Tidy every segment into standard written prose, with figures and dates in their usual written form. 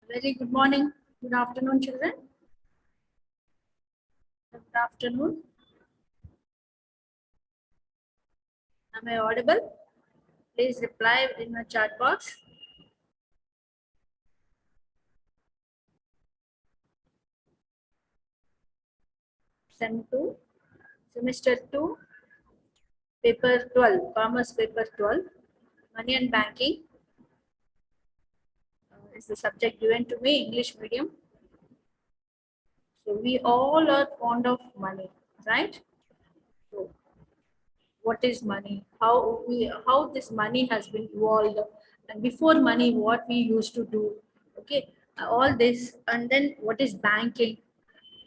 Very good morning. Good afternoon, children. Good afternoon. Am I audible? Please reply in the chat box. Sem 2, semester 2, paper 12, commerce paper 12, money and banking is the subject given to me, English medium. So we all are fond of money, right? So what is money? How this money has been evolved, and before money, what we used to do. Okay, all this, and then what is banking?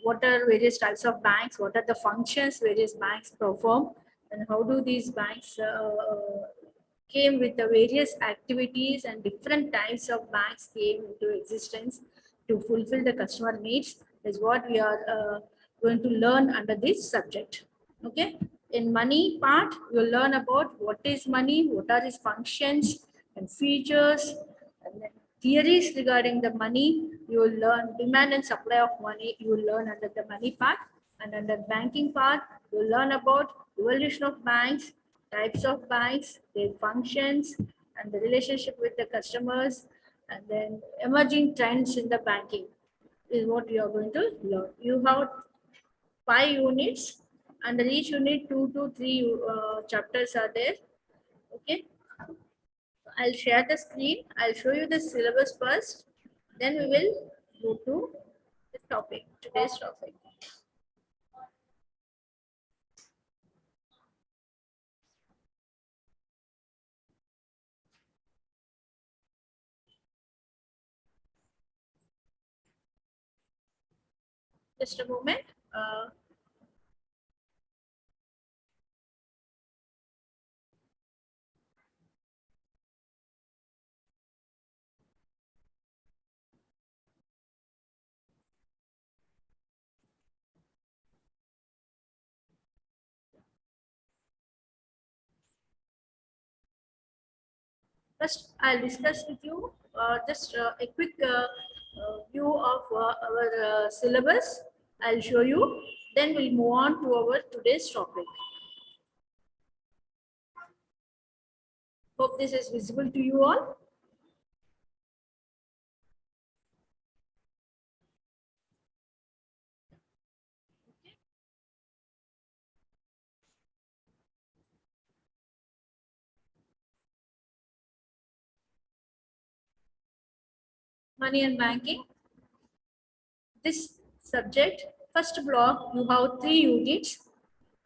What are various types of banks, what are the functions various banks perform, and how do these banks came with the various activities, and different types of banks came into existence to fulfill the customer needs is what we are going to learn under this subject. Okay, in money part you'll learn about what is money, what are its functions and features, and then theories regarding the money. You will learn demand and supply of money. You will learn under the money part, and under banking part, you will learn about evolution of banks, types of banks, their functions, and the relationship with the customers, and then emerging trends in the banking is what you are going to learn. You have 5 units. Under each unit, 2 to 3 chapters are there. Okay. I'll share the screen. I'll show you the syllabus first. Then we will go to the topic, today's topic. Just a moment. First, I'll discuss with you just a quick view of our syllabus. I'll show you. Then we'll move on to our today's topic. Hope this is visible to you all. Money and banking. This subject, first block, you have 3 units.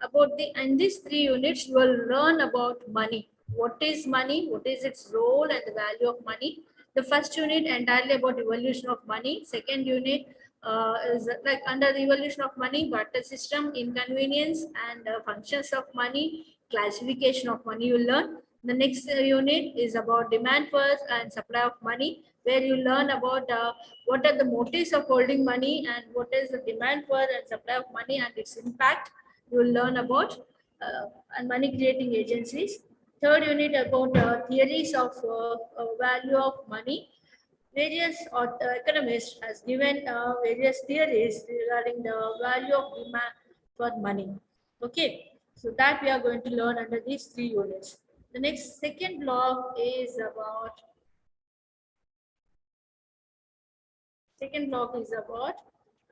About the and these 3 units, you will learn about money. What is money? What is its role and the value of money? The first unit entirely about evolution of money. Second unit is like under the evolution of money, barter system, inconvenience, and functions of money, classification of money. You learn. The next unit is about demand for and supply of money, where you learn about what are the motives of holding money and what is the demand for and supply of money and its impact. You will learn about and money creating agencies. Third unit about theories of value of money. Various economists has given various theories regarding the value of demand for money. Okay, so that we are going to learn under these 3 units. The next second block is about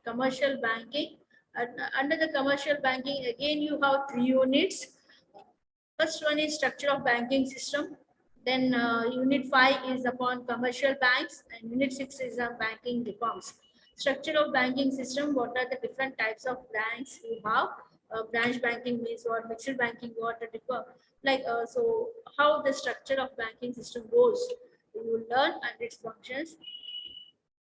commercial banking. Under the commercial banking, again you have 3 units. First one is structure of banking system. Then unit 5 is upon commercial banks, and unit 6 is on banking reforms. Structure of banking system, what are the different types of banks you have? Branch banking means what, mixed banking, what are different, like so how the structure of banking system goes, you will learn and its functions.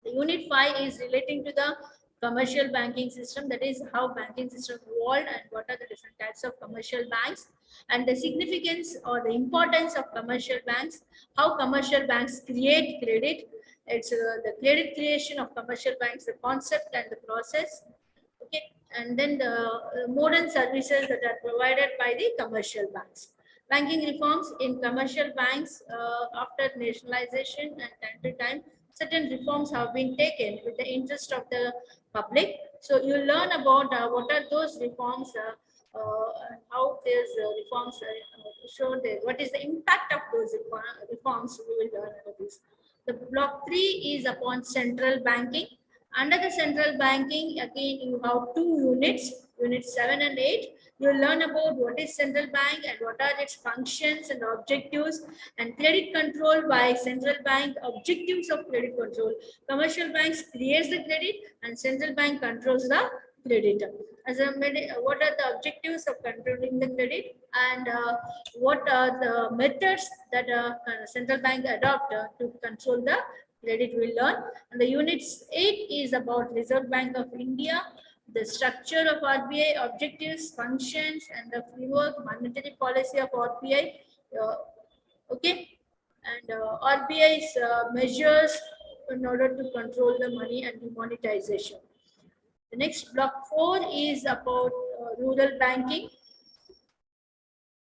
The unit 5 is relating to the commercial banking system, that is how banking system evolved and what are the different types of commercial banks and the significance or the importance of commercial banks, how commercial banks create credit. It's the credit creation of commercial banks, the concept and the process. Okay, and then the modern services that are provided by the commercial banks. Banking reforms in commercial banks after nationalization and time to time, certain reforms have been taken with the interest of the public. So you learn about what are those reforms, how these reforms show what is the impact of those reforms. We will learn about this. The block 3 is upon central banking. Under the central banking, again, you have two units, units 7 and 8. You learn about what is central bank and what are its functions and objectives, and credit control by central bank, objectives of credit control. Commercial banks creates the credit and central bank controls the credit. As a what are the objectives of controlling the credit, and what are the methods that central bank adopt to control the credit, we learn. And the units 8 is about Reserve Bank of India, the structure of RBI, objectives, functions, and the framework, monetary policy of RBI. Okay, and RBI's measures in order to control the money and demonetization. The next block 4 is about rural banking.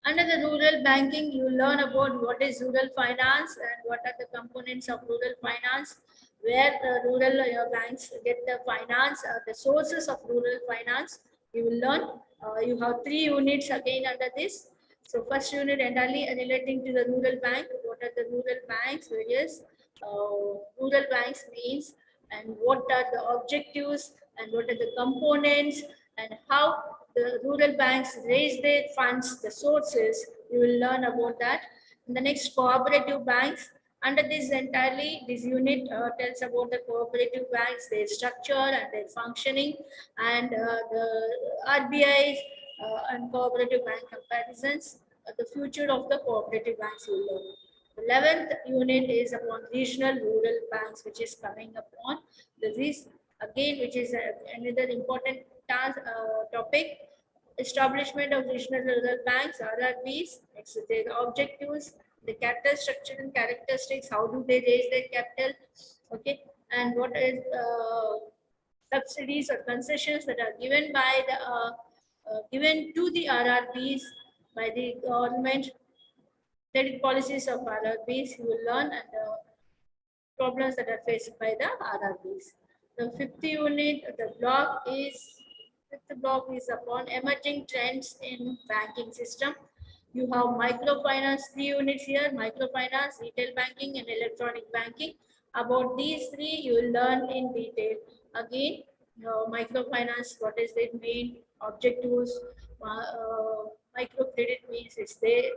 Under the rural banking, you learn about what is rural finance and what are the components of rural finance, where the rural banks get the finance, the sources of rural finance. You will learn. You have 3 units again under this. So first unit entirely relating to the rural bank. What are the rural banks? Various rural banks means, and what are the objectives and what are the components, and how the rural banks raise their funds, the sources. You will learn about that. In the next, cooperative banks. Under this entirely, this unit tells about the cooperative banks, their structure and their functioning, and the RBI's and cooperative bank comparisons, the future of the cooperative banks will learn. The 11th unit is upon regional rural banks, which is coming upon this again, which is another important topic. Establishment of regional rural banks, RRBs, next their objectives, the capital structure and characteristics, how do they raise their capital, okay, and what is subsidies or concessions that are given by the given to the RRBs by the government, credit policies of RRBs, you will learn, and problems that are faced by the RRBs. The fifth block is upon emerging trends in banking system. You have microfinance, 3 units here, microfinance, retail banking, and electronic banking. About these 3, you will learn in detail. Again, microfinance, what is it mean, objectives, microcredit means is there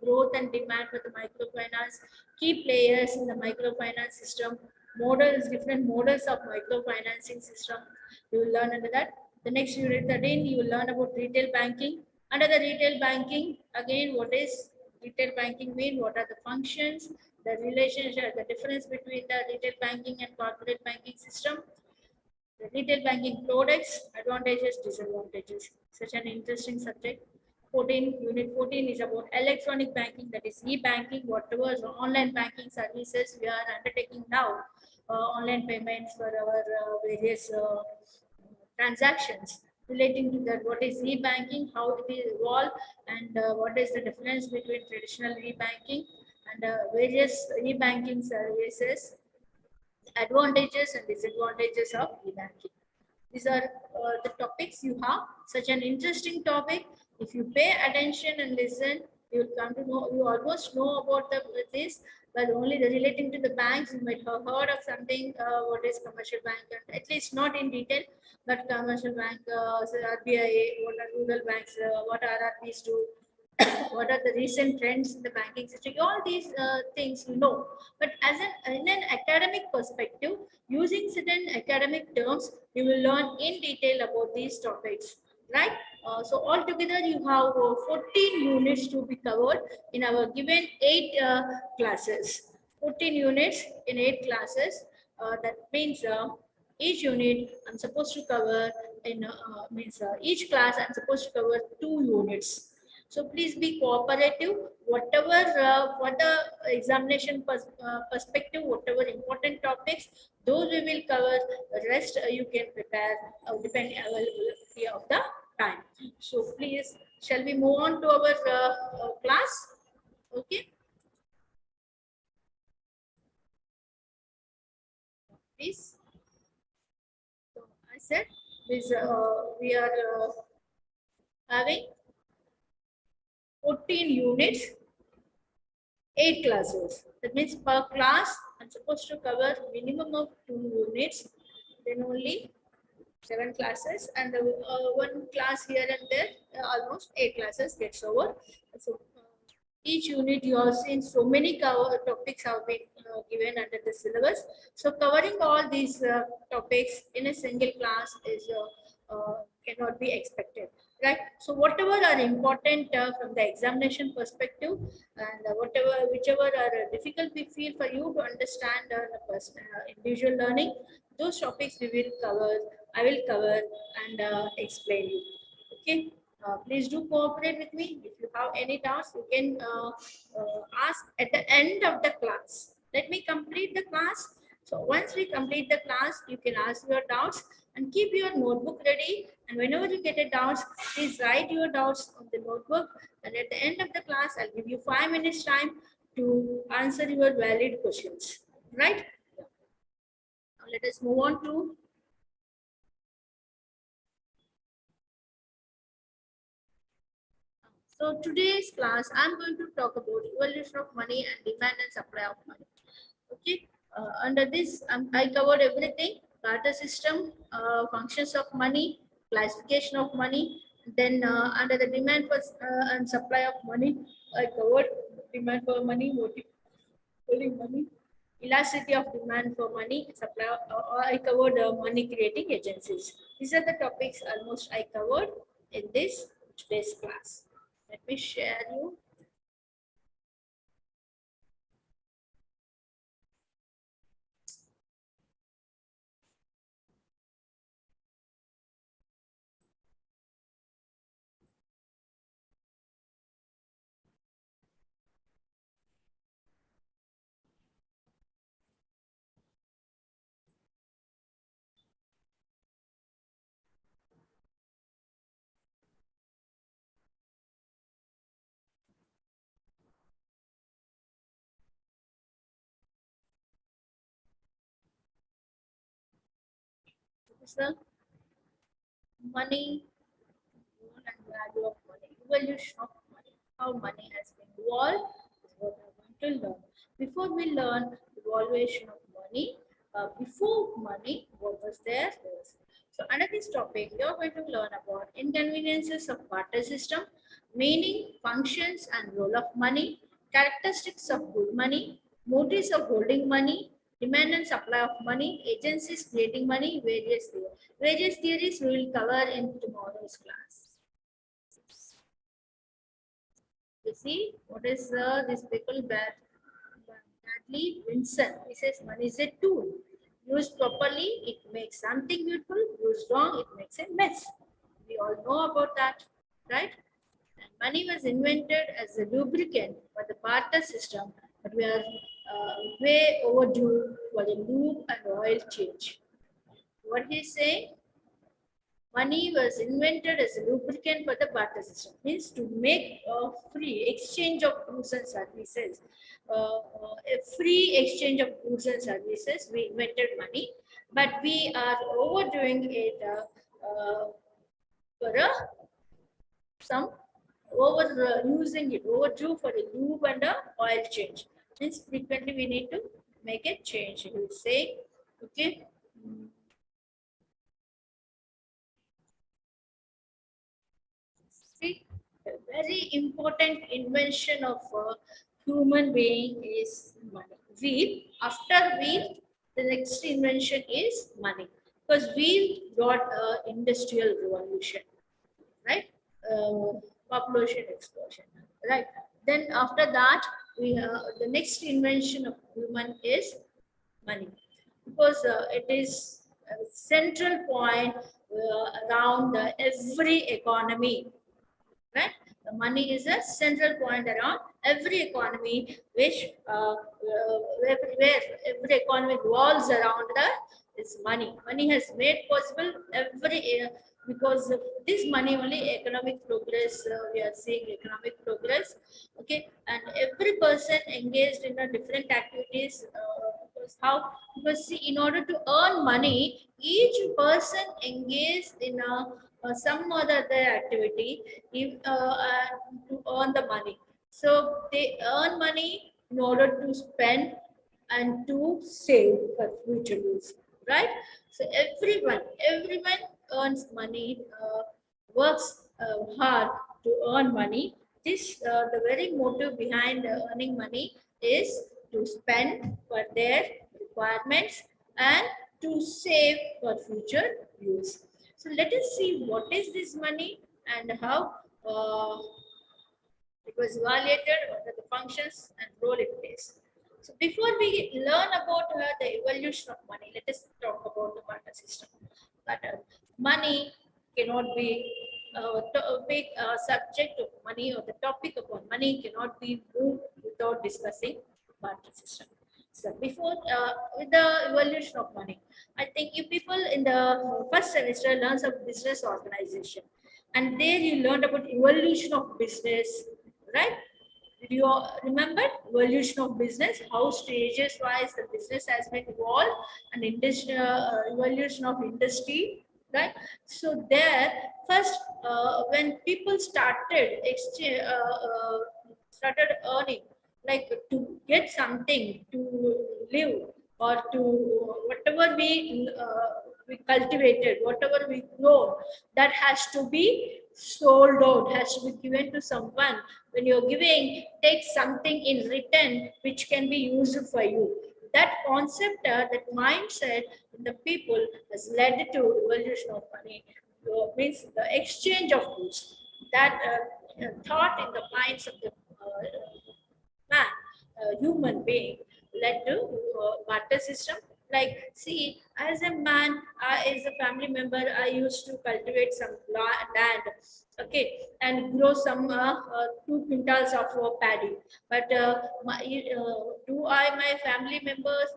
growth and demand for the microfinance, key players in the microfinance system, models, different models of microfinancing system. You will learn under that. The next unit 13, you will learn about retail banking. Under the retail banking, again, what is retail banking mean? What are the functions, the relationship, the difference between the retail banking and corporate banking system? The retail banking products, advantages, disadvantages. Such an interesting subject. 14, unit 14 is about electronic banking, that is e-banking, whatever online banking services we are undertaking now, online payments for our various transactions. Relating to that, what is e-banking, how it will evolve, and what is the difference between traditional e-banking and various e-banking services, advantages and disadvantages of e-banking. These are the topics you have. Such an interesting topic. If you pay attention and listen, you will come to know, you almost know about this, but only the relating to the banks, you might have heard of something, what is commercial bank, and at least not in detail, but commercial bank, so RBI, what are rural banks, what RRBs do, what are the recent trends in the banking system, all these things you know. But as in an academic perspective, using certain academic terms, you will learn in detail about these topics, right? So altogether you have 14 units to be covered in our given 8 classes. 14 units in 8 classes. That means each unit I'm supposed to cover in each class I'm supposed to cover 2 units. So please be cooperative. Whatever what the examination perspective, whatever important topics, those we will cover. The rest you can prepare depending availability of the time. So please, shall we move on to our class? Okay. Please. So I said this. We are having 14 units, 8 classes. That means per class, I'm supposed to cover minimum of 2 units, then only 7 classes, and one class here and there, almost 8 classes gets over. So each unit you have seen so many topics have been given under the syllabus. So covering all these topics in a single class is cannot be expected, right? So whatever are important from the examination perspective, and whatever whichever are difficult we feel for you to understand individual learning, those topics we will cover. I will cover and explain you. Okay. Please do cooperate with me. If you have any doubts, you can ask at the end of the class. Let me complete the class. So once we complete the class, you can ask your doubts and keep your notebook ready. And whenever you get a doubts, please write your doubts on the notebook. And at the end of the class, I'll give you 5 minutes time to answer your valid questions. Right? Now let us move on to so today's class, I'm going to talk about evolution of money and demand and supply of money. Okay. Under this, I covered everything: barter system, functions of money, classification of money. Then under the demand for and supply of money, I covered demand for money, motivating money, elasticity of demand for money, supply. I covered money creating agencies. These are the topics almost I covered in this today's class. Let me share you. This is the money and value of money, evolution of money, how money has been evolved is what I want to learn. Before we learn evaluation of money, before money, what was there? So under this topic, you are going to learn about inconveniences of barter system, meaning, functions and role of money, characteristics of good money, motives of holding money, demand and supply of money, agencies creating money, various theories. Various theories we will cover in tomorrow's class. You see, what is this people Bradley Vincent? He says money is a tool. Used properly, it makes something beautiful. Used wrong, it makes a mess. We all know about that, right? And money was invented as a lubricant for the barter system, but we are way overdue for the lube and oil change. What he's saying? Money was invented as a lubricant for the barter system, means to make a free exchange of goods and services. A free exchange of goods and services, we invented money, but we are overdoing it for some over using it, overdue for a lube and a oil change. Means frequently we need to make a change. He will say, okay. See, a very important invention of a human being is money. Wheel. After wheel, the next invention is money. Because wheel got industrial revolution, right? Population explosion, right? Then after that, we the next invention of human is money, because it is a central point around every economy, right? The money is a central point around every economy, which where every economy revolves around the is money. Money has made possible every because of this money only economic progress. We are seeing economic progress. Okay, and every person engaged in a different activities. Because how? Because see, in order to earn money, each person engaged in some other activity to earn the money. So they earn money in order to spend and to save for future use, right? So everyone earns money, works hard to earn money. This the very motive behind earning money is to spend for their requirements and to save for future use. So let us see what is this money and how it was evaluated, what are the functions and role it plays. So before we learn about the evolution of money, let us talk about the barter system. Barter. Money cannot be a big subject of money, or the topic upon money cannot be moved without discussing barter system. So before with the evolution of money, I think you people in the first semester learn some business organization, and there you learned about evolution of business, right? Did you all remember evolution of business? How stages wise the business has been evolved, and industry evolution of industry, right? So there first, when people started started earning, like to get something to live, or to whatever we cultivated, whatever we grow, that has to be sold out, has to be given to someone. When you're giving, take something in return which can be used for you. That concept, that mindset in the people has led to evolution of money. Means the exchange of goods. That thought in the minds of the man, human being, led to barter system. Like, see, as a man, as a family member, I used to cultivate some land, okay, and grow some 2 quintals of paddy. But do my family members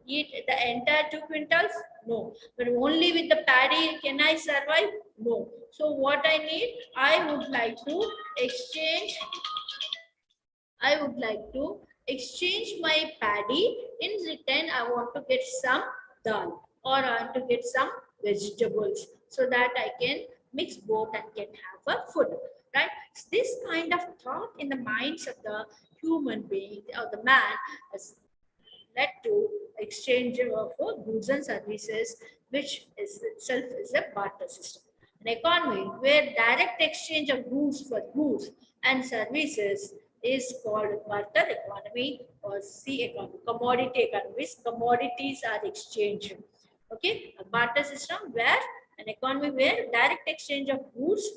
eat the entire 2 quintals? No. But only with the paddy can I survive? No. So what I need, I would like to exchange my paddy. In return, I want to get some dal, or I want to get some vegetables, so that I can mix both and can have a food. Right? This kind of thought in the minds of the human being or the man has led to exchange of goods and services, which is itself is a barter system. An economy where direct exchange of goods for goods and services is called barter economy, or C economy, commodity economies. Commodities are exchanged. Okay, a barter system where an economy where direct exchange of goods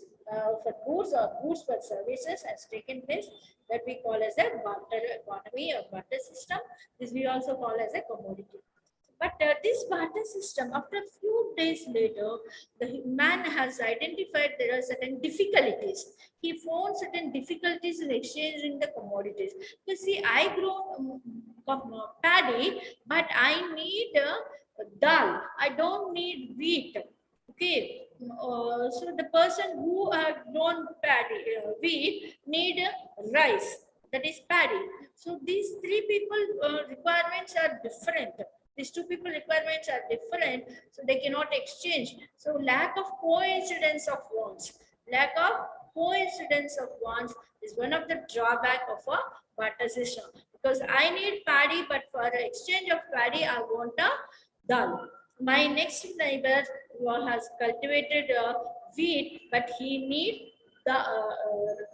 for goods or goods for services has taken place, that we call as a barter economy or barter system. This we also call as a commodity. But this barter system, after a few days later, the man has identified there are certain difficulties. He found certain difficulties in exchanging the commodities. You see, I grow paddy, but I need dal. I don't need wheat. Okay. So the person who have grown paddy, wheat, need rice. That is paddy. So these three people requirements are different. These two people requirements are different, so they cannot exchange. So lack of coincidence of wants. Lack of coincidence of wants is one of the drawback of a barter system. Because I need paddy, but for exchange of paddy, I want a dal. My next neighbor has cultivated wheat, but he need the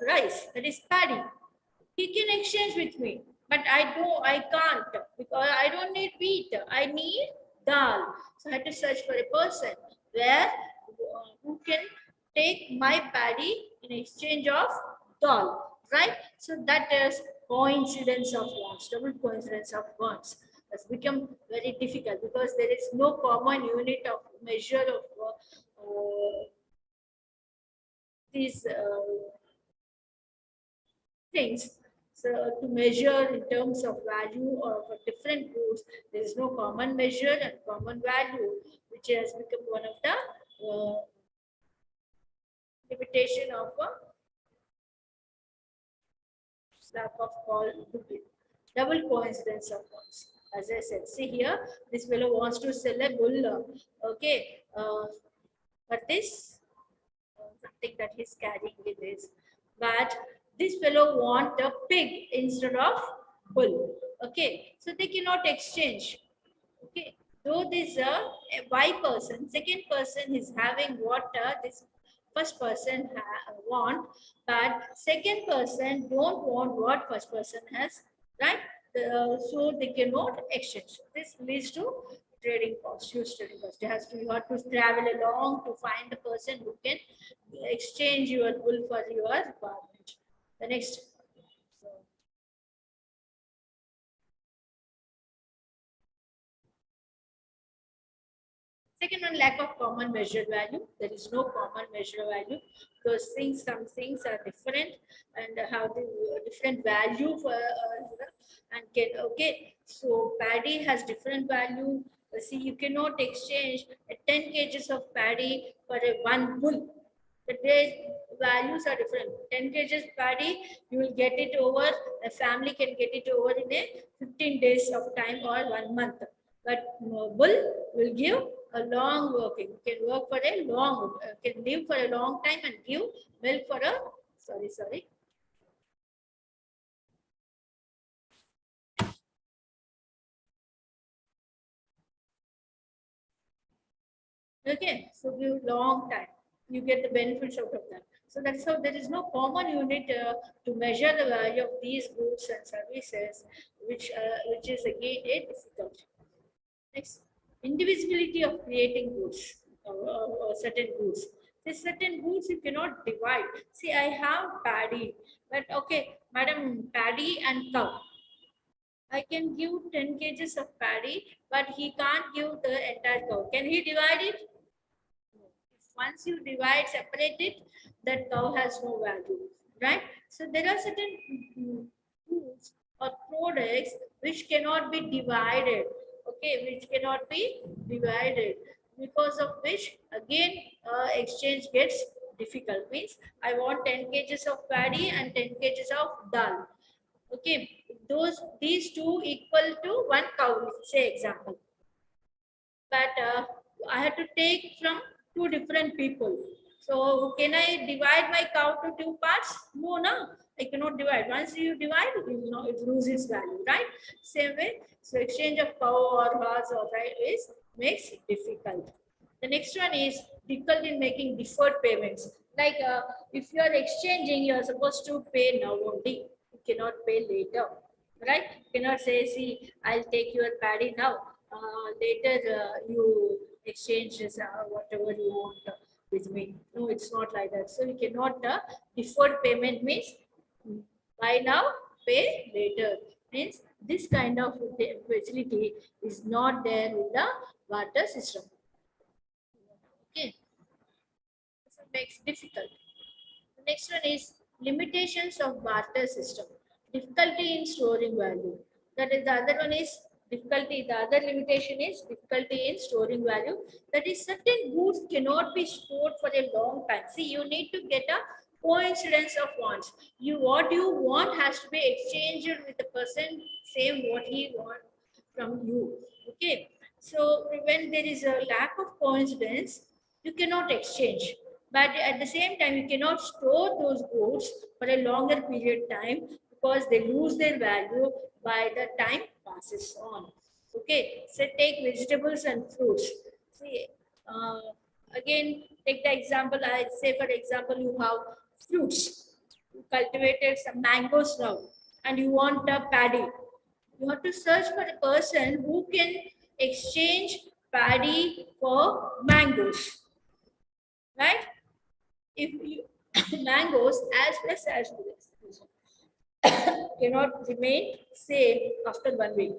rice, that is paddy. He can exchange with me, but I can't, because I don't need wheat, I need dal. So I had to search for a person where who can take my paddy in exchange of dal, right? So that is coincidence of wants, double coincidence of wants. Has become very difficult because there is no common unit of measure of these things. So to measure in terms of value or for different goods, there is no common measure and common value, which has become one of the limitation of a lack of call double coincidence of ones. As I said, see here, this fellow wants to sell a bull. Okay, but this something that he's carrying with this, but this fellow want a pig instead of bull. Okay, so they cannot exchange. Okay, though this a Y person, second person is having what this first person want, but second person don't want what first person has, right? So they cannot exchange. This leads to trading cost, huge trading cost. You have to travel along to find the person who can exchange your bull for your requirement. The next. So, second one, lack of common measured value. There is no common measured value because some things are different and have the different value for and can okay. So paddy has different value. See, you cannot exchange 10 kgs of paddy for a one bull. The values are different. 10 kgs paddy, you will get it over. A family can get it over in a 15 days of time or 1 month. But bull will give a long working. Can work for a long, can live for a long time and give milk for a, sorry. Okay, so give long time. You get the benefits out of that. So that's how there is no common unit to measure the value of these goods and services, which is again a difficult. Next, indivisibility of creating goods or certain goods. There's certain goods you cannot divide. See, I have paddy, but okay, madam, paddy and cow. I can give 10 kgs of paddy, but he can't give the entire cow. Can he divide it? Once you divide, separate it, that cow has no value, right? So there are certain goods or products which cannot be divided, okay, which cannot be divided, because of which again exchange gets difficult. Means I want 10 kgs of paddy and 10 kgs of dal. Okay, these two equal to one cow, say example, but I had to take from two different people. So can I divide my cow to two parts? No, no, I cannot divide. Once you divide, you know, it loses value, right? Same way, so exchange of cow or horse or right is makes it difficult. The next one is difficult in making deferred payments. Like if you are exchanging, you are supposed to pay now only. You cannot pay later, right? You cannot say, see, I'll take your paddy now. Later you exchange whatever you want with me. No, it's not like that. So you cannot deferred payment means buy now, pay later. Means this kind of facility is not there in the barter system. Okay, so it makes difficult. The next one is limitations of barter system. Difficulty in storing value. That is the other one is difficulty. The other limitation is difficulty in storing value. That is certain goods cannot be stored for a long time. See, you need to get a coincidence of wants. What you want has to be exchanged with the person same what he wants from you. Okay. So when there is a lack of coincidence, you cannot exchange. But at the same time, you cannot store those goods for a longer period time because they lose their value by the time passes on. Okay, so take vegetables and fruits. See, uh, again, take the example. I say, for example, you have fruits. You cultivated some mangoes now, and you want a paddy. You have to search for a person who can exchange paddy for mangoes, right? If you mangoes as plus as this cannot remain same after 1 week,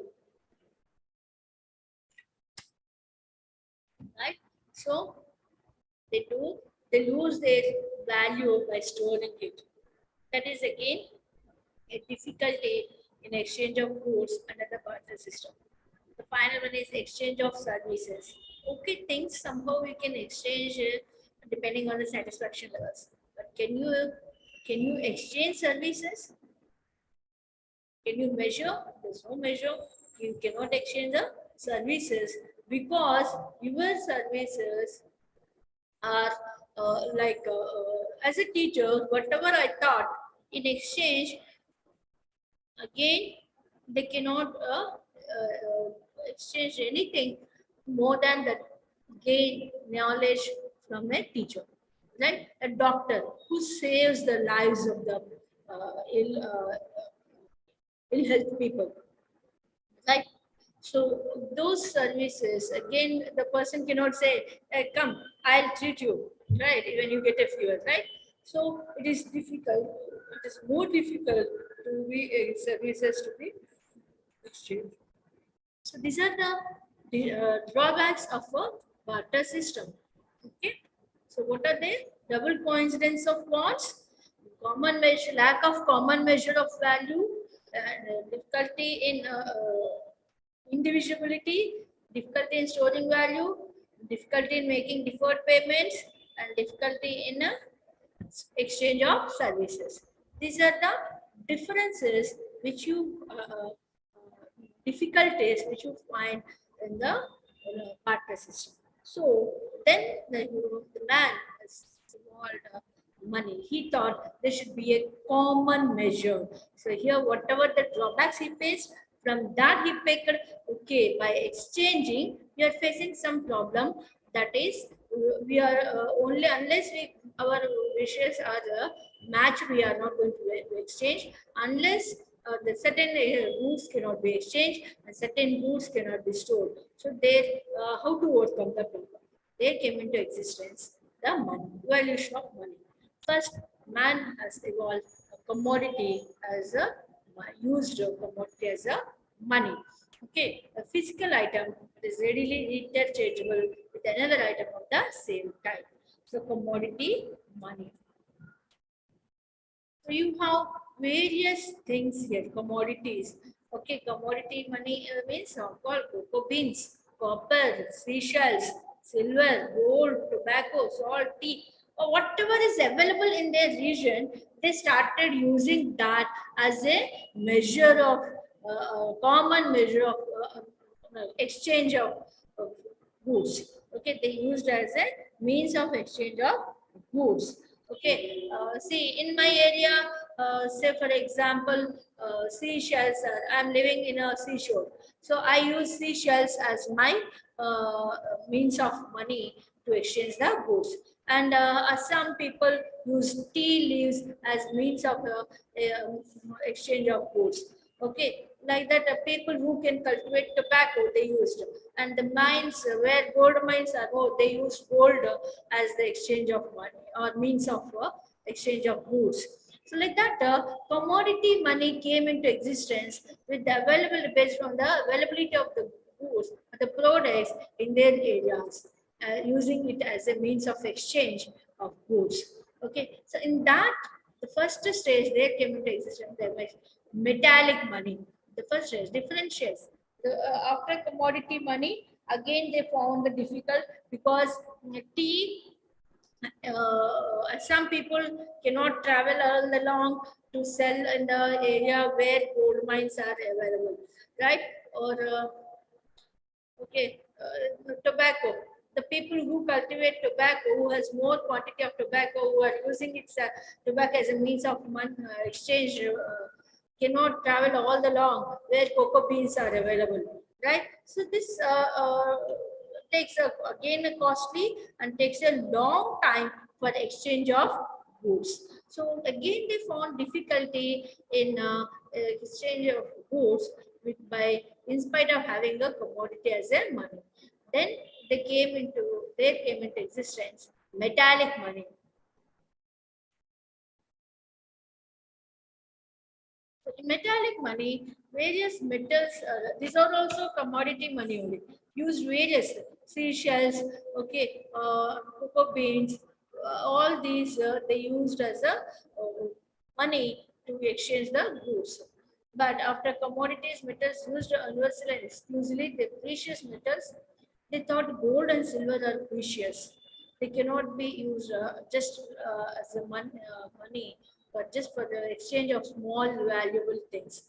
right? So they lose their value by storing it. That is again a difficulty in exchange of goods under the barter system. The final one is exchange of services. Okay, things somehow we can exchange depending on the satisfaction levels. But can you exchange services? Can you measure? There's no measure. You cannot exchange the services because your services are as a teacher, whatever I taught in exchange, again, they cannot exchange anything more than that gain knowledge from a teacher, right? A doctor who saves the lives of the ill health people, right? So those services, again, the person cannot say, hey, come, I'll treat you, right, when you get a fever, right? So it is difficult, it is more difficult to be services to be exchanged. So these are the drawbacks of a barter system. Okay. So what are they? Double coincidence of wants, common measure, lack of common measure of value, and difficulty in indivisibility, difficulty in storing value, difficulty in making deferred payments, and difficulty in exchange of services. These are the differences which you difficulties which you find in the partner system. So then the man has evolved money. He thought there should be a common measure. So here, whatever the drawbacks he faced, from that he picked, okay, by exchanging, we are facing some problem. That is, we are only unless our wishes are matched, we are not going to exchange unless the certain goods cannot be exchanged and certain goods cannot be stored. So they how to overcome the problem? They came into existence the money, valuation of money. First, man has evolved a commodity as a used commodity as a money. Okay, a physical item is readily interchangeable with another item of the same type. So commodity money. So you have various things here, commodities. Okay, commodity money means called cocoa beans, copper, seashells, silver, gold, tobacco, salt, tea, or whatever is available in their region. They started using that as a measure of common measure of exchange of goods. Okay, they used as a means of exchange of goods. Okay, see, in my area, say for example, seashells. I'm living in a seashore, so I use seashells as my means of money to exchange the goods. And some people use tea leaves as means of exchange of goods. Okay, like that, people who can cultivate tobacco they used, and the mines where gold mines are more, they use gold as the exchange of money or means of exchange of goods. So like that, commodity money came into existence with the available based on the availability of the goods, the products in their areas, using it as a means of exchange of goods. Okay, so in that, the first stage there came into existence, there was metallic money. The first stage, different shares. After commodity money, again they found the difficult because tea, some people cannot travel all along to sell in the area where gold mines are available, right? Or okay, tobacco. The people who cultivate tobacco, who has more quantity of tobacco, who are using its tobacco as a means of exchange, cannot travel all the long where cocoa beans are available, right? So this takes again a costly and takes a long time for exchange of goods. So again, they found difficulty in exchange of goods with by in spite of having a commodity as a money. Then there came into existence metallic money. So in metallic money, various metals, these are also commodity money only. Used various seashells, okay, cocoa beans, all these they used as a money to exchange the goods. But after commodities, metals used universally and exclusively, the precious metals, they thought gold and silver are precious. They cannot be used just as a money, but just for the exchange of small valuable things.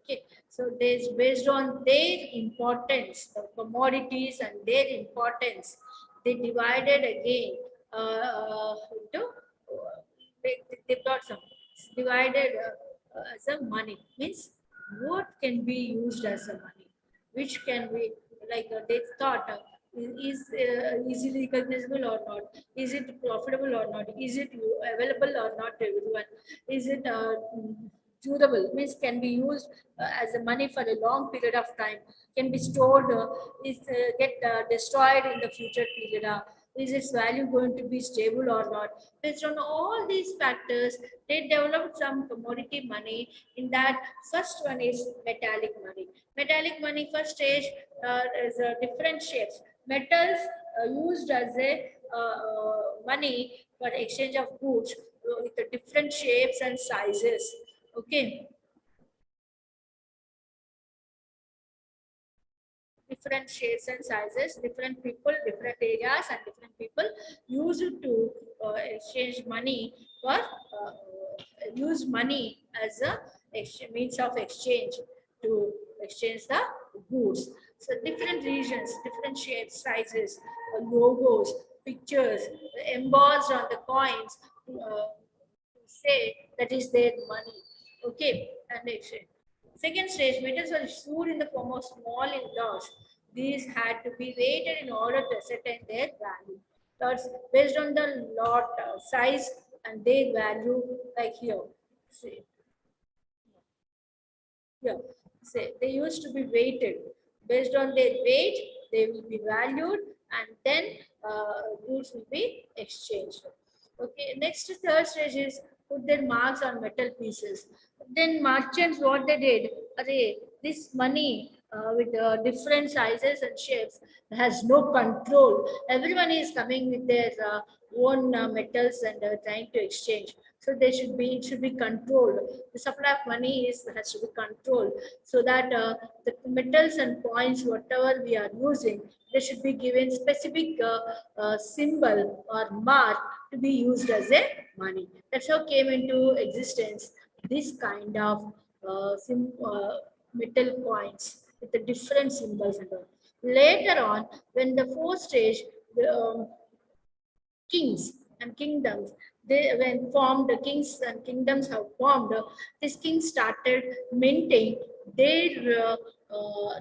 Okay, so there's based on their importance, the commodities and their importance, they divided again into they got some divided as a money means what can be used as a money, which can be like they thought is easily recognizable or not, is it profitable or not, is it available or not to everyone, is it durable means can be used as a money for a long period of time, can be stored, is get destroyed in the future period, is its value going to be stable or not. Based on all these factors, they developed some commodity money. In that, first one is metallic money. Metallic money first stage is different shapes. Metals used as a money for exchange of goods with the different shapes and sizes. Okay, different shapes and sizes, different people, different areas, and different people use it to exchange money for use money as a means of exchange to exchange the goods. So different regions, different shapes, sizes, logos, pictures embossed on the coins to say that is their money. Okay, and exchange. Second stage, metals were stored in the form of small blocks. These had to be weighted in order to ascertain their value. That's based on the lot size and their value, like here. See, here, say they used to be weighted based on their weight. They will be valued, and then goods will be exchanged. Okay, next third stage is put their marks on metal pieces. Then merchants, what they did, array this money with different sizes and shapes has no control. Everyone is coming with their own metals and trying to exchange. So they should be it should be controlled. The supply of money is has to be controlled so that the metals and coins, whatever we are using, they should be given specific symbol or mark to be used as a money. That's how came into existence this kind of metal coins with the different symbols and all. Later on, when the fourth stage, the kings and kingdoms, they when formed, the kings and kingdoms have formed, these kings started minting their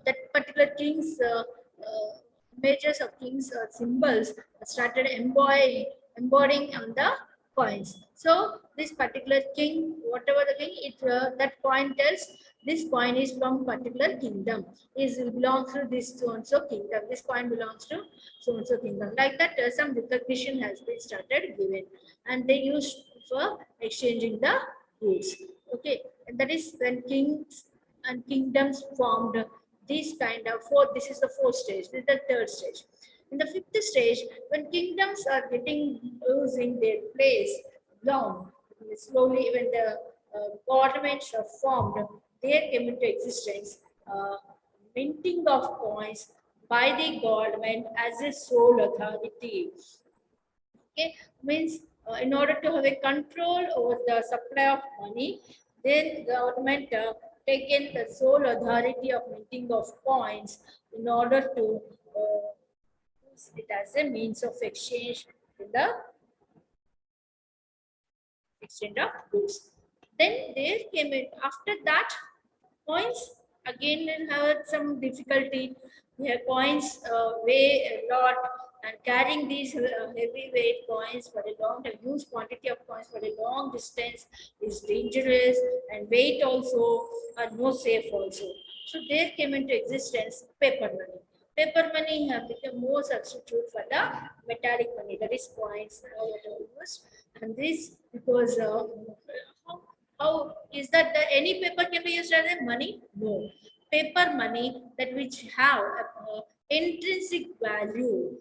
that particular kings images of kings symbols started embodying on the coins. So this particular king, whatever the king, it that coin tells this coin is from particular kingdom, is belongs to this so and so kingdom, this coin belongs to so and so kingdom. Like that, some recognition has been started given, and they used for exchanging the goods. Okay, and that is when kings and kingdoms formed this kind of fourth. This is the fourth stage. This is the third stage. In the fifth stage, when kingdoms are getting losing their place down slowly, when the governments are formed, they came into existence. Minting of coins by the government as a sole authority. Okay, means in order to have a control over the supply of money, then government taken the sole authority of minting of coins in order to use it as a means of exchange in the exchange of goods. Then there came in after that coins again had some difficulty. Their coins weigh a lot, and carrying these heavyweight coins for a long, a huge quantity of coins for a long distance is dangerous, and weight also are no safe also. So there came into existence paper money. Paper money have become more substitute for the metallic money, that is coins whatever used. And this because how is that any paper can be used as a money? No. Paper money that which have intrinsic value,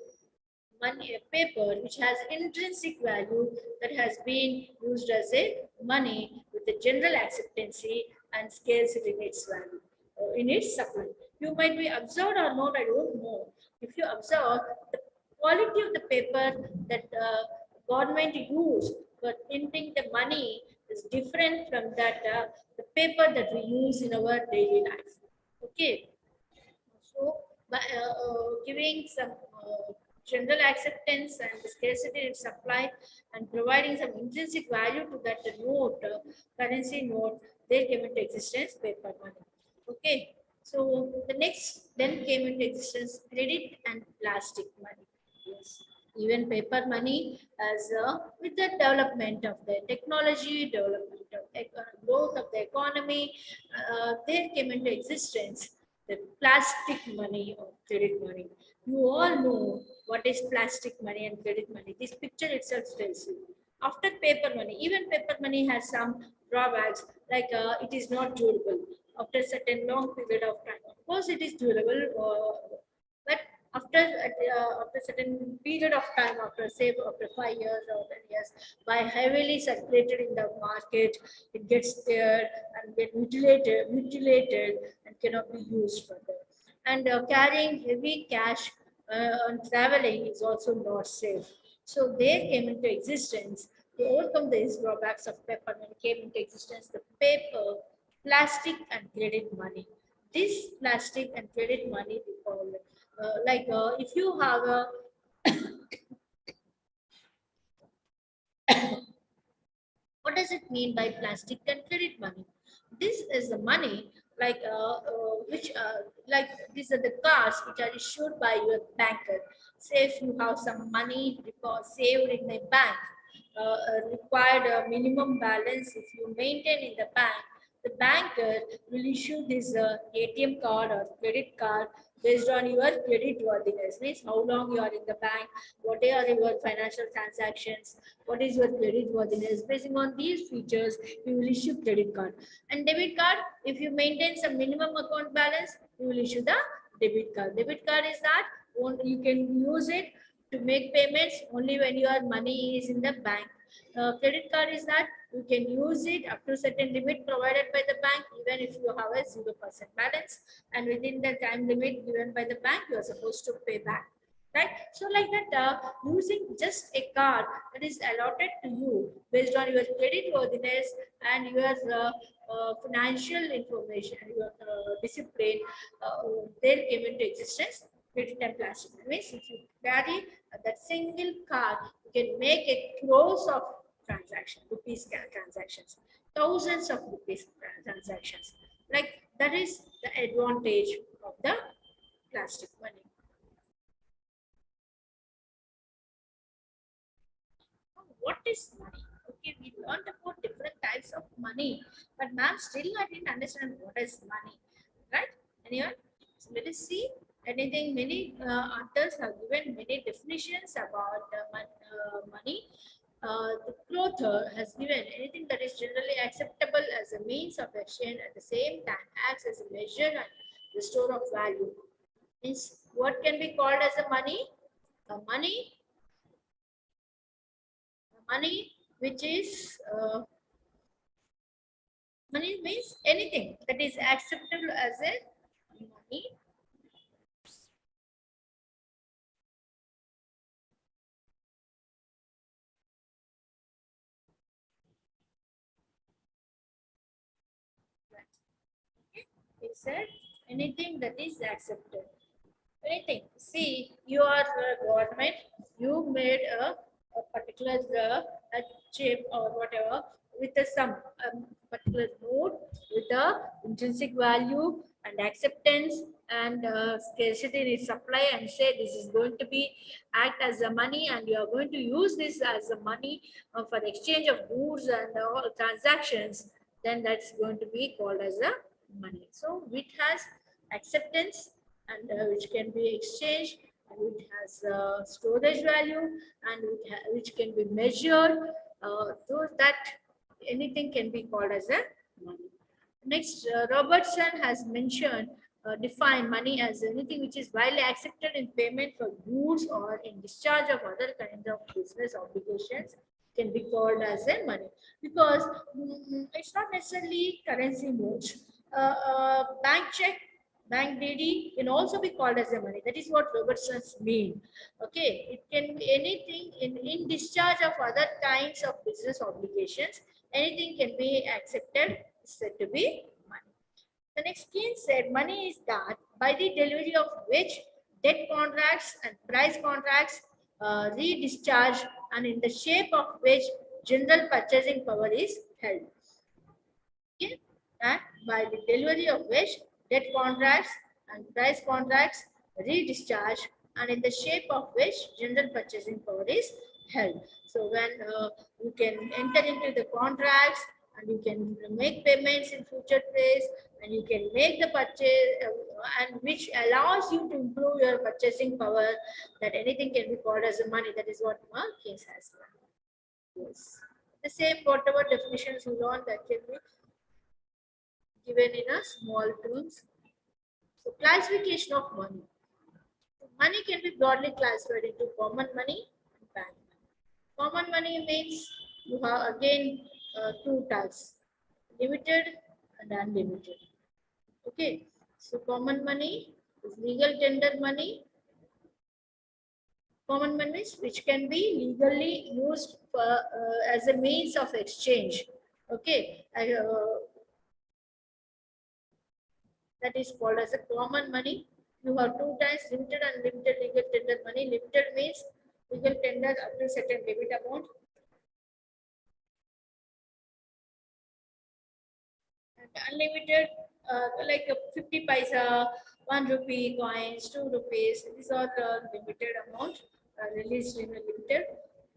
money paper which has intrinsic value, that has been used as a money with the general acceptancy and scarcity in its value, in its supply. You might be observed or not, I don't know. If you observe the quality of the paper that government use for printing the money, is different from that the paper that we use in our daily life. Okay, so by giving some general acceptance and scarcity in supply and providing some intrinsic value to that note, currency note, they came into existence paper money. Okay, so the next then came into existence credit and plastic money. Yes. Even paper money as with the development of the technology, development of growth of the economy, there came into existence the plastic money or credit money. You all know what is plastic money and credit money. This picture itself tells you. After paper money, even paper money has some drawbacks, like it is not durable after a certain long period of time. Of course, it is durable, but after certain period of time, after say after 5 years or 10 years, by heavily circulated in the market, it gets there and get mutilated and cannot be used further. And carrying heavy cash and traveling is also not safe. So there came into existence to overcome these drawbacks of paper money came into existence the paper, plastic and credit money. This plastic and credit money we call it. If you have a what does it mean by plastic and credit money? This is the money like these are the cards which are issued by your banker. Say if you have some money saved in the bank, required a minimum balance if you maintain in the bank, the banker will issue this ATM card or credit card based on your credit worthiness. Means how long you are in the bank, what are your financial transactions, what is your credit worthiness. Basing on these features, you will issue credit card. And debit card, if you maintain some minimum account balance, you will issue the debit card. Debit card is that you can use it to make payments only when your money is in the bank. Credit card is that you can use it up to certain limit provided by the bank, even if you have a 0% balance, and within the time limit given by the bank, you are supposed to pay back. Right? So like that, using just a card that is allotted to you based on your credit worthiness and your financial information, your discipline, there came into existence credit and plastic. That means if you carry that single card, you can make a crores of rupees transactions, thousands of rupees transactions. Like that is the advantage of the plastic money. What is money? Okay, we learned about different types of money, but ma'am, still I didn't understand what is money, right? Anyone? So let us see. Anything? Many authors have given many definitions about money. The author has given anything that is generally acceptable as a means of exchange at the same time acts as a measure and the store of value. Means what can be called as a money? A money which is money means anything that is acceptable as a money. He said anything that is accepted. Anything. See, you are government, you made a particular a chip or whatever with a some particular note with a intrinsic value and acceptance and scarcity in supply and say this is going to be act as a money and you are going to use this as a money for the exchange of goods and all transactions, then that's going to be called as a money. So it has acceptance and which can be exchanged and which has storage value and which can be measured, so that anything can be called as a money. Next, Robertson has mentioned define money as anything which is widely accepted in payment for goods or in discharge of other kinds of business obligations can be called as a money, because it's not necessarily currency notes. Bank check, bank DD can also be called as a money. That is what Robertson's mean. Okay, it can be anything in discharge of other kinds of business obligations Anything can be accepted, said to be money. The next Keynes said money is that by the delivery of which debt contracts and price contracts redischarge, and in the shape of which general purchasing power is held. Okay? And by the delivery of which debt contracts and price contracts redischarge, and in the shape of which general purchasing power is held. So when you can enter into the contracts and you can make payments in future days, and you can make the purchase and which allows you to improve your purchasing power, that anything can be called as a money. That is what Keynes has done. Yes. The same whatever definitions you learn, that can be given in a small terms. So classification of money. Money can be broadly classified into common money and bank money. Common money means you have again two types, limited and unlimited. Okay, so common money is legal tender money. Common money is which can be legally used for, as a means of exchange. Okay, that is called as a common money. You have two types, limited and unlimited legal tender money. Limited means legal tender up to certain limit amount. And unlimited, like 50 paisa, 1 rupee coins, 2 rupees. These are the limited amount released in a limited.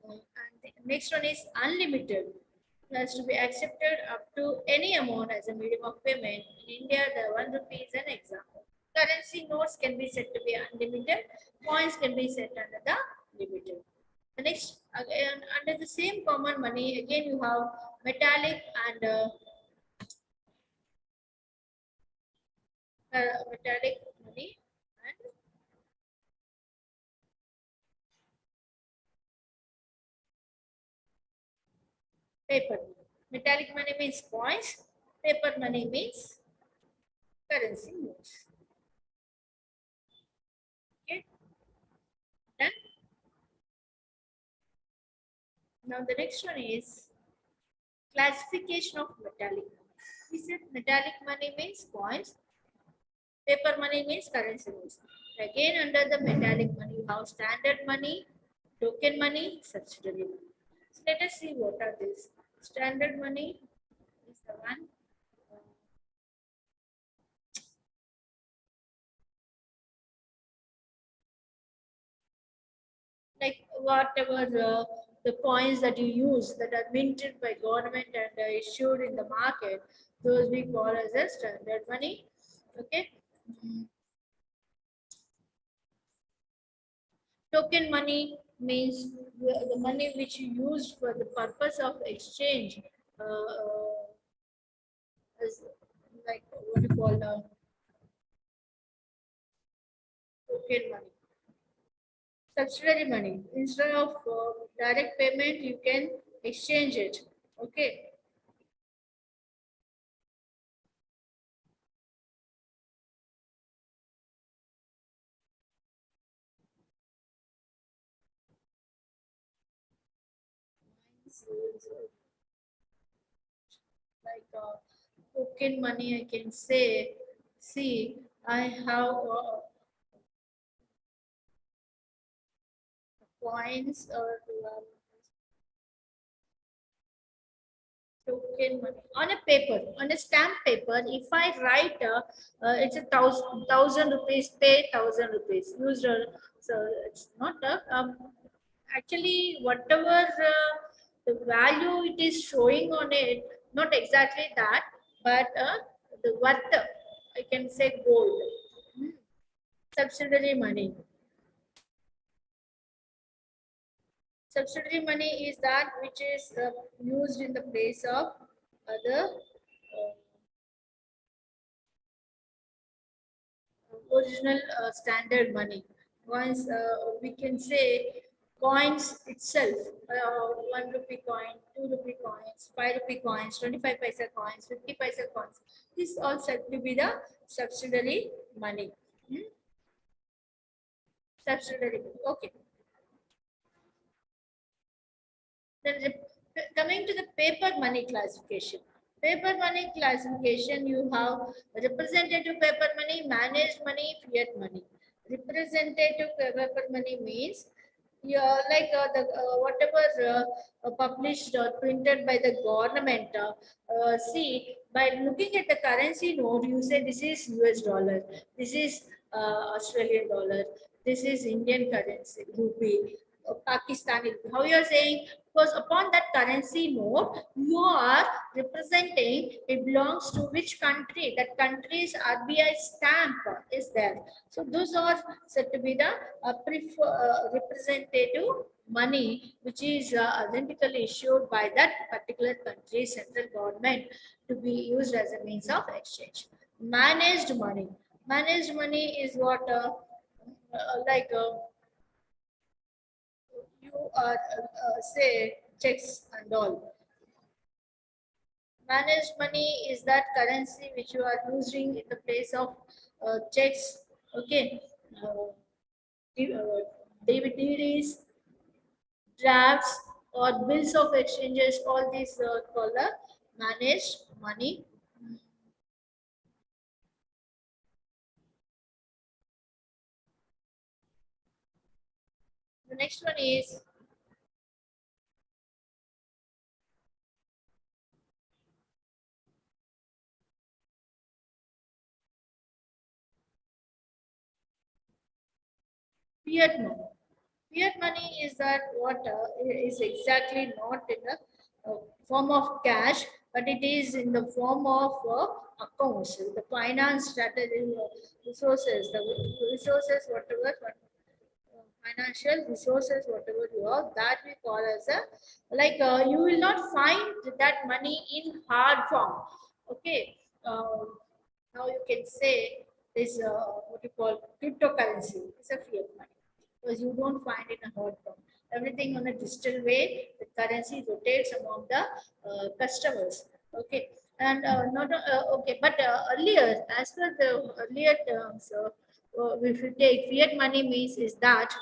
And the next one is unlimited. It has to be accepted up to any amount as a medium of payment. In India, the 1 rupee is an example. Currency notes can be said to be unlimited. Coins can be set under the limited. The next, again, under the same common money, again you have metallic and metallic money and paper money. Metallic money means coins. Paper money means currency notes. Okay. Then now the next one is classification of metallic money. We said metallic money means coins. Paper money means currency notes. Again, under the metallic money, you have standard money, token money, subsidiary money. So let us see what are these. Standard money is the one. Like whatever the coins that you use that are minted by government and issued in the market, those we call as a standard money. Okay. Token money means the money which you used for the purpose of exchange, is like what you call token money. Subsidiary money, instead of direct payment, you can exchange it. Okay. Like token money, I can say, see, I have coins or token money on a paper, on a stamp paper. If I write, it's a thousand rupees, pay 1,000 rupees. Used, so it's not a actually whatever the value it is showing on it, not exactly that, but the worth, I can say gold. Subsidiary money. Subsidiary money is that which is used in the place of other original standard money. Once we can say coins itself, 1 rupee coin, 2 rupee coins, 5 rupee coins, 25 paisa coins, 50 paisa coins. This all said to be the subsidiary money. Subsidiary money. Okay. Then the Coming to the paper money classification. Paper money classification, you have representative paper money, managed money, fiat money. Representative paper money means, yeah, like the whatever published or printed by the government. See, by looking at the currency note, you say this is US dollar, this is Australian dollar, this is Indian currency, rupee, Pakistani. How you are saying? Because upon that currency note, you are representing it belongs to which country. That country's RBI stamp is there. So those are said to be the representative money, which is identically issued by that particular country's central government to be used as a means of exchange. Managed money. Managed money is what like you are say checks and all. Managed money is that currency which you are using in the place of checks. Okay, DVDs, drafts, or bills of exchanges. All these called the managed money. The next one is fiat money. Fiat money is that what is exactly not in the form of cash, but it is in the form of accounts, the finance strategy resources, the resources, whatever, financial resources, whatever you have, that we call as a, like you will not find that money in hard form. Okay. Now you can say this what you call cryptocurrency is a fiat money, because you don't find it in a hard form. Everything on a digital way, the currency rotates among the customers. Okay, and not okay, but earlier, as per the earlier terms, if you take fiat money means is that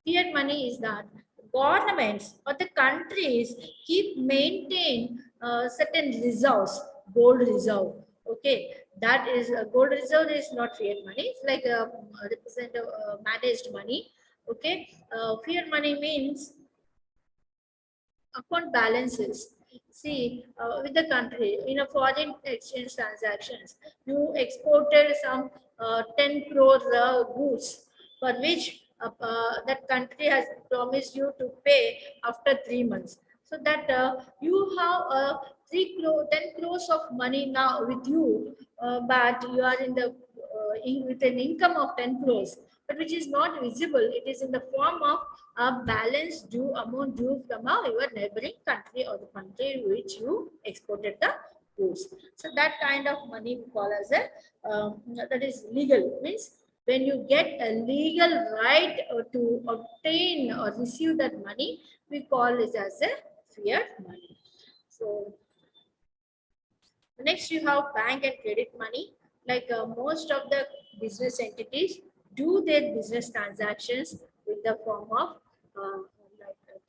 fiat money is that governments or the countries keep maintain certain reserves, gold reserve. Okay, that is gold reserve is not fiat money. It's like a representative managed money. Okay, fiat money means account balances. See, with the country in a foreign exchange transactions, you exported some 10 crore goods for which that country has promised you to pay after 3 months. So that you have 3 crore, 10 crores of money now with you, but you are in the with an income of 10 crores, but which is not visible. It is in the form of a balance due amount due from your neighboring country or the country which you exported the goods. So that kind of money we call as a that is legal, means when you get a legal right to obtain or receive that money, we call it as a fiat money. So next, you have bank and credit money. Like most of the business entities do their business transactions with the form of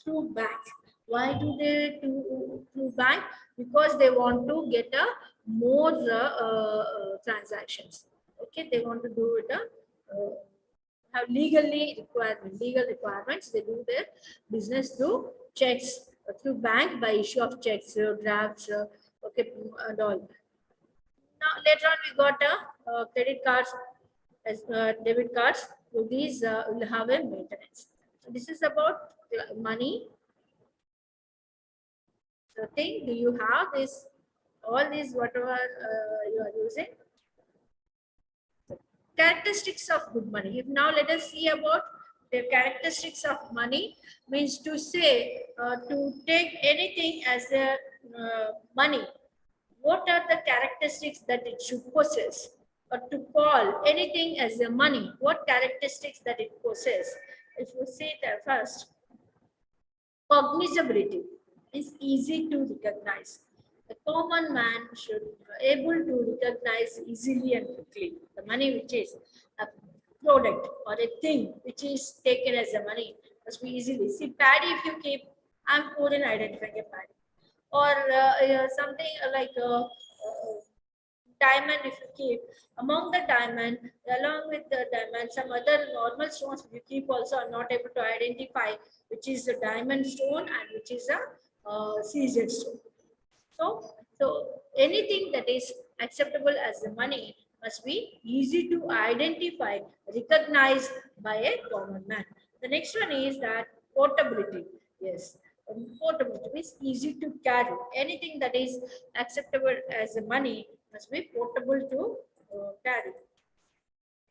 through bank. Why do they do through bank? Because they want to get a more transactions. Okay, they want to do it have legal requirements. They do their business through checks, through bank by issue of checks, drafts, okay, and all. Now later on we got a credit cards as debit cards. So these will have a maintenance. So this is about money. So thing, do you have this all these whatever you are using? Characteristics of good money. If now let us see about the characteristics of money, means to say to take anything as a money, what are the characteristics that it should possess? Or to call anything as a money, what characteristics that it possesses? If you see that first, cognizability is easy to recognize. A common man should be able to recognize easily and quickly the money which is a product or a thing which is taken as a money. must be easily. See, paddy, if you keep, I'm poor in identifying a paddy. Or something like diamond, if you keep, among the diamond, along with the diamond, some other normal stones you keep also are not able to identify which is a diamond stone and which is a CZ stone. So anything that is acceptable as the money must be easy to identify, recognized by a common man. The next one is that portability. Yes, portability means easy to carry. Anything that is acceptable as the money must be portable to carry.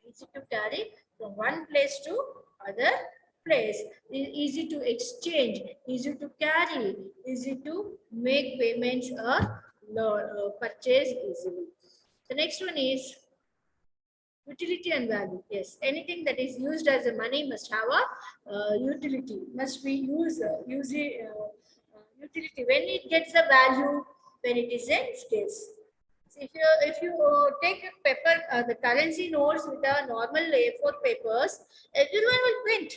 Easy to carry from one place to other place, easy to exchange, easy to carry, easy to make payments or purchase easily. The next one is utility and value. Yes, anything that is used as a money must have a utility, must be utility when it gets a value, when it is a scarce. So if you take a paper, the currency notes with the normal A4 papers, everyone will print,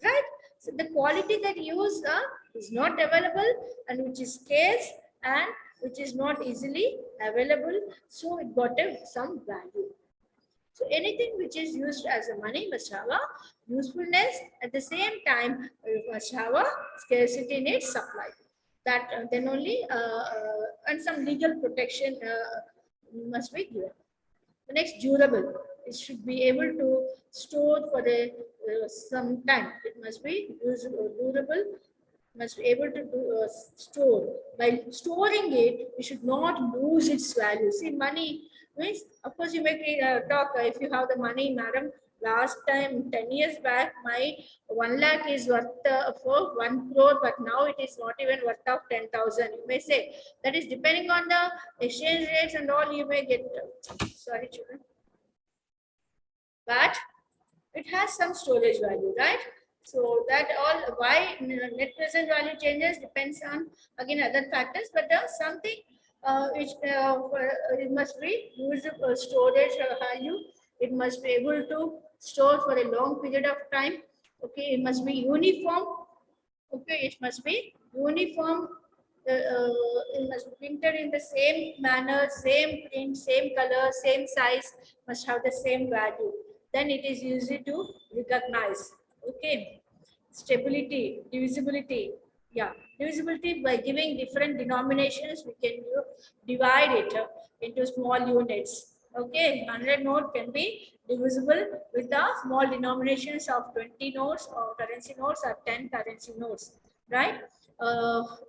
right? So the quality that used is not available and which is scarce and which is not easily available. So it got some value. So anything which is used as a money must have a usefulness. At the same time, it must have a scarcity in its supply. That then only and some legal protection must be given. The next, durable. It should be able to store for a some time. It must be durable. Must be able to store. By storing it, you should not lose its value. See, money means, of course, you may talk if you have the money, madam. Last time, 10 years back, my 1 lakh is worth for 1 crore, but now it is not even worth of 10,000. You may say that is depending on the exchange rates and all. You may get sorry, children, but it has some storage value, right? So that all why net present value changes depends on again other factors, but something which it must be used storage value. It must be able to store for a long period of time. Okay, it must be uniform. Okay, it must be uniform. It must be printed in the same manner, same print, same color, same size. Must have the same value. Then it is easy to recognize. Okay, stability, divisibility. Yeah, divisibility by giving different denominations, we can divide it into small units. Okay, 100 note can be divisible with the small denominations of 20 notes or currency notes or 10 currency notes, right?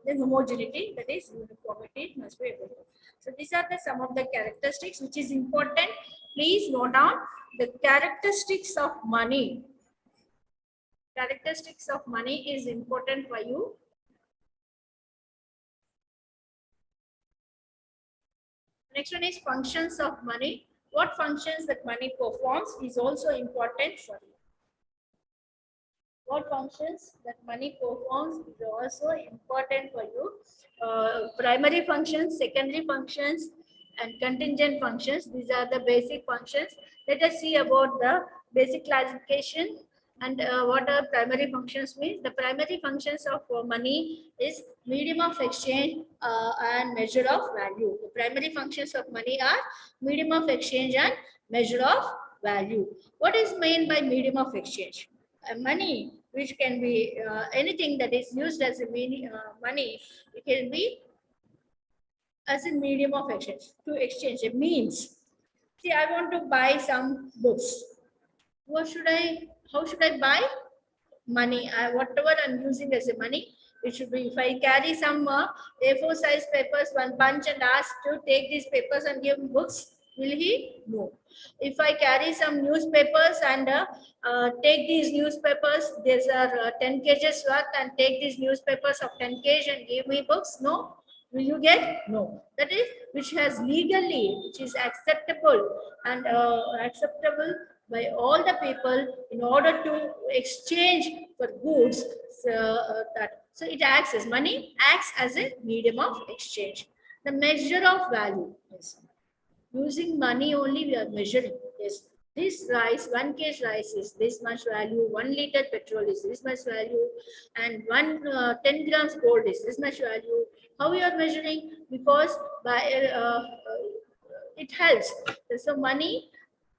Then homogeneity, that is uniformity, must be available. So these are the some of the characteristics which is important. Please note down the characteristics of money. Characteristics of money is important for you. Next one is functions of money. What functions that money performs is also important for you. What functions that money performs is also important for you. Primary functions, secondary functions, and contingent functions. These are the basic functions. Let us see about the basic classification and what are primary functions means. The primary functions of money is medium of exchange and measure of value. The primary functions of money are medium of exchange and measure of value. What is meant by medium of exchange? Money, which can be anything that is used as a money, it can be as a medium of exchange. To exchange, it means, see, I want to buy some books. What should I, how should I buy? Money. Whatever I'm using as a money, it should be, if I carry some A4 size papers, one bunch, and ask to take these papers and give books, will he? No. If I carry some newspapers and take these newspapers, these are 10 kgs worth, and take these newspapers of 10 kg and give me books, no. Will you get? No. That is which has legally, which is acceptable and acceptable by all the people in order to exchange for goods. So it acts as money, acts as a medium of exchange. The measure of value. Yes. Using money only we are measuring. Yes. this rice, 1 kg rice is this much value, 1 liter petrol is this much value, and 10 grams gold is this much value. How you are measuring? Because by it helps. So money,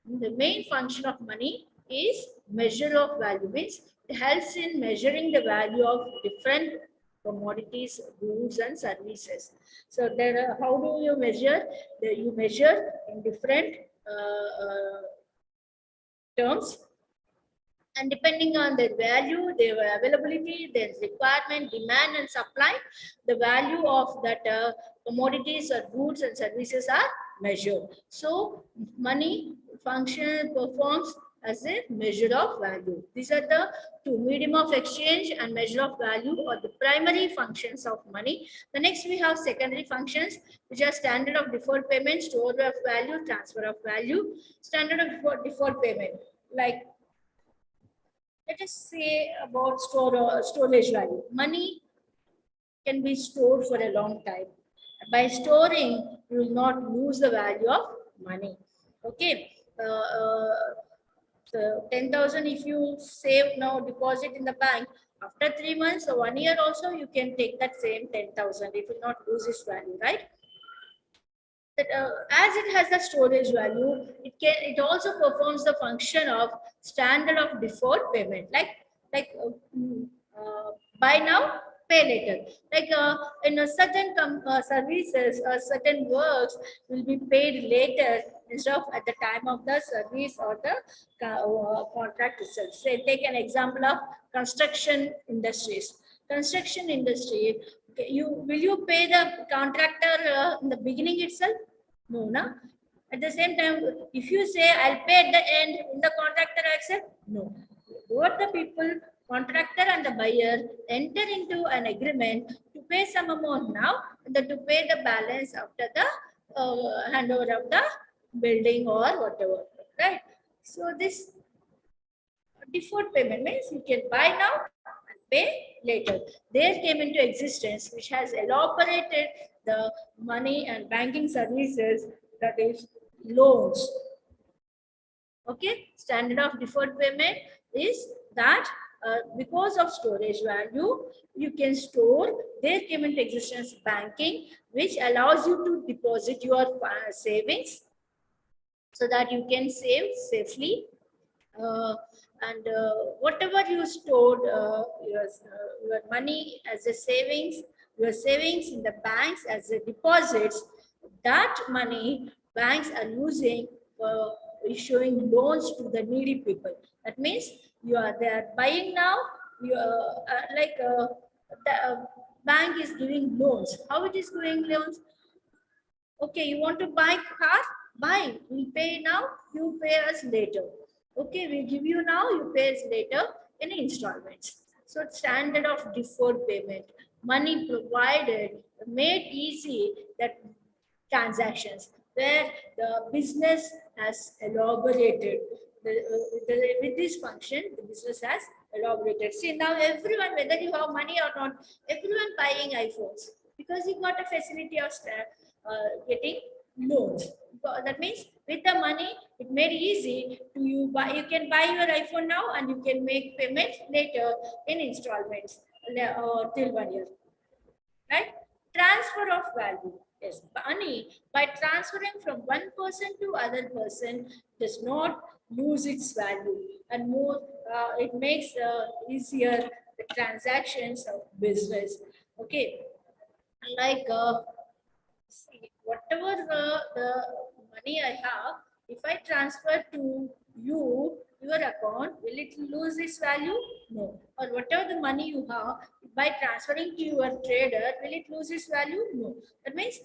the main function of money is measure of value. Means it helps in measuring the value of different commodities, goods, and services. So then, how do you measure? You measure in different terms, and depending on their value, their availability, their requirement, demand, and supply, the value of that commodities or goods and services are measured. So money function performs as a measure of value. These are the two: medium of exchange and measure of value, or the primary functions of money. The next we have secondary functions, which are standard of deferred payment, store of value, transfer of value. Standard of deferred payment, like let us say about storage value. Money can be stored for a long time. By storing, you will not lose the value of money. Okay. So 10,000, if you save now, deposit in the bank, after 3 months or 1 year also, you can take that same 10,000. It will not lose its value, right? As it has the storage value, it also performs the function of standard of deferred payment, like buy now, pay later. Like in a certain services or certain works will be paid later instead of at the time of the service or the contract itself. Say take an example of construction industries. Construction industry, okay, you pay the contractor in the beginning itself? No, na? At the same time, if you say I'll pay at the end, will the contractor accept? No. Both the people, contractor and the buyer, enter into an agreement to pay some amount now, and then to pay the balance after the handover of the building or whatever, right? So this deferred payment means you can buy now and pay later. There came into existence, which has elaborated the money and banking services, that is loans. Okay, standard of deferred payment is that because of storage value, you can store. There came into existence banking, which allows you to deposit your savings so that you can save safely. And whatever you stored, your money as a savings, your savings in the banks as a deposits, that money banks are using for issuing loans to the needy people. That means they are buying now. You the bank is giving loans. How it is giving loans? Okay, you want to buy car? Buy. We pay now, you pay us later. Okay, we give you now, you pay us later in installments. So standard of deferred payment. Money provided, made easy that transactions where the business has elaborated. With this function, the business has elaborated. See, now everyone, whether you have money or not, everyone buying iPhones because you got a facility of getting loans. That means with the money, it made easy to you buy. You can buy your iPhone now, and you can make payments later in installments till 1 year. Right? Transfer of value. Yes, money by transferring from one person to other person does not lose its value, and more it makes easier the transactions of business. Okay, like see, whatever the money I have, if I transfer to you, your account, will it lose its value? No. Or whatever the money you have, by transferring to your trader, will it lose its value? No. That means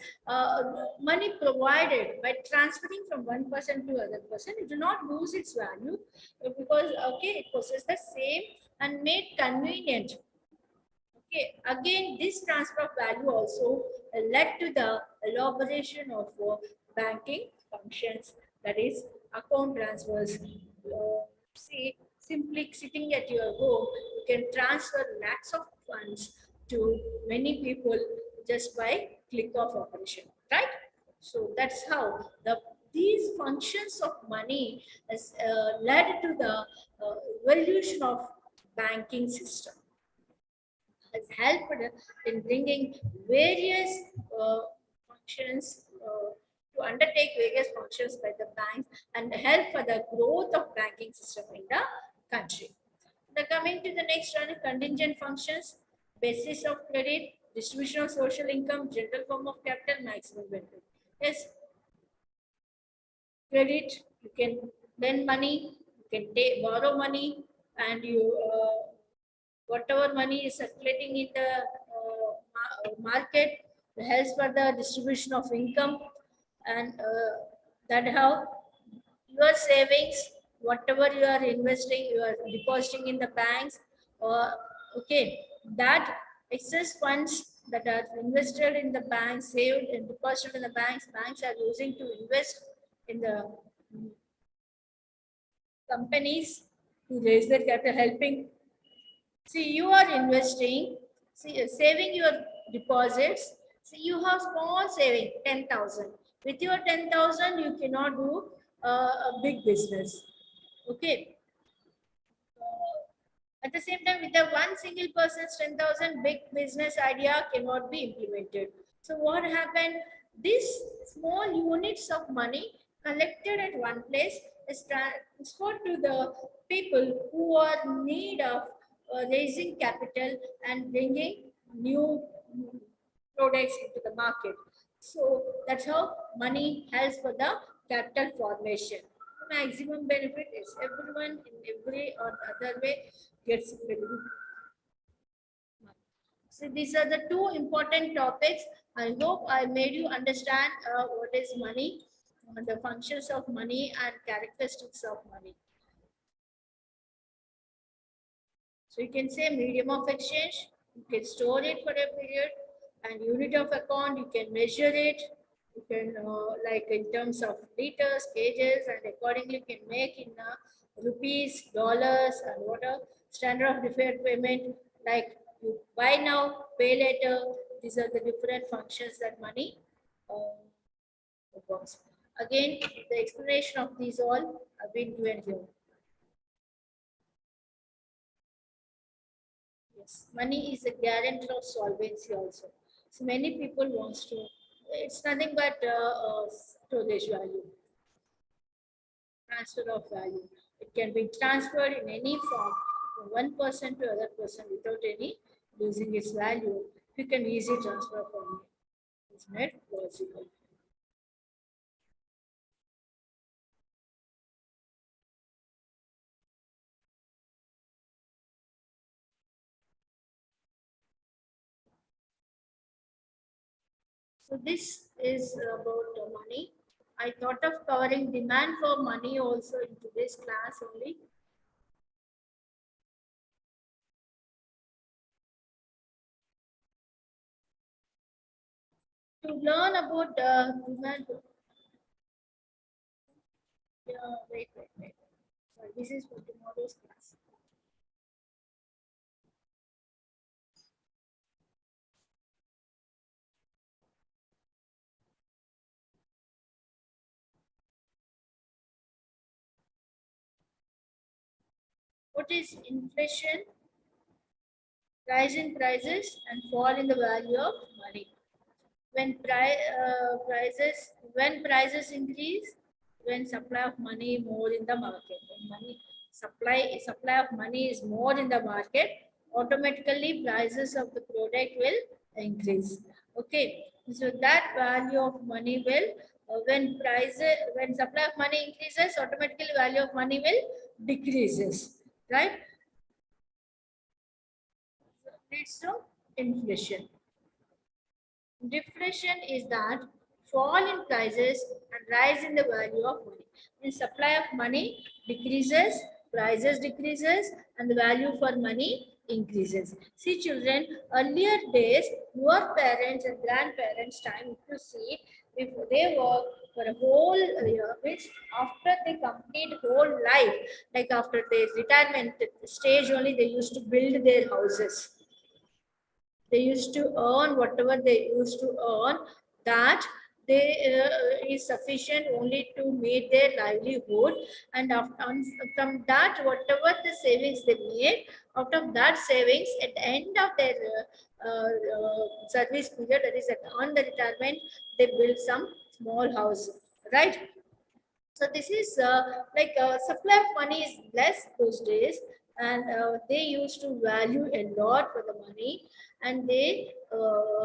money provided by transferring from one person to other person, it do not lose its value because, okay, it possesses the same and made convenient. Okay, again, this transfer of value also led to the elaboration of banking functions, that is, account transfers. See, simply sitting at your home, you can transfer lakhs of funds to many people just by click of operation, right? So that's how these functions of money has led to the evolution of banking system, has helped in bringing various functions to undertake various functions by the banks and help for the growth of banking system in the country. Now coming to the next one, contingent functions, basis of credit, distribution of social income, general form of capital, maximum benefit. Yes, credit, you can lend money, you can borrow money, and you whatever money is circulating in the market helps for the distribution of income, and that how your savings, whatever you are investing, you are depositing in the banks, or okay, that excess funds that are invested in the banks, saved and deposited in the banks are using to invest in the companies to raise their capital, helping. See, you are investing, see, saving your deposits. See, you have small saving, 10,000. With your 10,000, you cannot do a big business. Okay. At the same time, with the one single person's 10,000, big business idea cannot be implemented. So what happened? These small units of money collected at one place is transferred to the people who are in need of raising capital and bringing new products into the market. So that's how money helps for the capital formation. Maximum benefit is everyone in every or other way gets benefit. So these are the two important topics. I hope I made you understand what is money, the functions of money and characteristics of money. So you can say medium of exchange, you can store it for a period, and unit of account, you can measure it, you can like in terms of liters, kgs, and accordingly you can make in rupees, dollars, and whatever standard of deferred payment, like you buy now, pay later. These are the different functions that money performs. Again, the explanation of these all have been given here. Yes, money is a guarantee of solvency also. So many people wants to, it's nothing but storage value, transfer of value. It can be transferred in any form from one person to other person without any losing its value. You can easily transfer from it. It's not possible. So this is about money. I thought of covering demand for money also in today's class only. To learn about demand. Wait. Sorry, this is for tomorrow's class. What is inflation? Rise in prices and fall in the value of money. When prices increase, when supply of money more in the market, when supply of money is more in the market, automatically prices of the product will increase. Okay, so that value of money will when supply of money increases, automatically value of money will decreases, right? Leads to inflation. Deflation is that fall in prices and rise in the value of money. When supply of money decreases, prices decreases, and the value for money increases. See children, earlier days, your parents and grandparents' time, if you see, if they work for a whole year, which after they complete whole life, like after their retirement stage only, they used to build their houses. They used to earn whatever they used to earn, that is sufficient only to meet their livelihood, and from that whatever the savings they made, out of that savings at the end of their service period, that is on the retirement, they build some small house, right? So this is supply of money is less those days, and they used to value a lot for the money, and they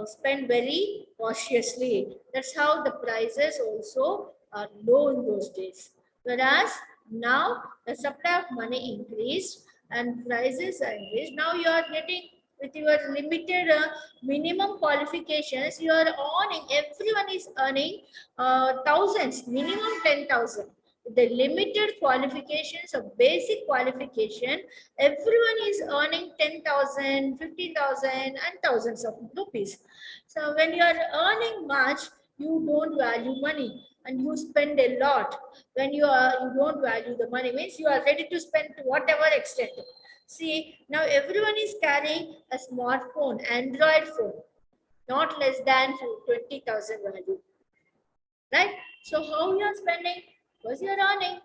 spend very cautiously. That's how the prices also are low in those days. Whereas now the supply of money increased and prices are increased. Now you are getting with your limited minimum qualifications, you are earning. Everyone is earning thousands, minimum 10,000. The limited qualifications of basic qualification, everyone is earning 10,000, 50,000, and thousands of rupees. So when you are earning much, you don't value money and you spend a lot. When you don't value the money, means you are ready to spend to whatever extent. See, now everyone is carrying a smartphone, Android phone, not less than 20,000 value, right? So how you are spending? Because you are earning.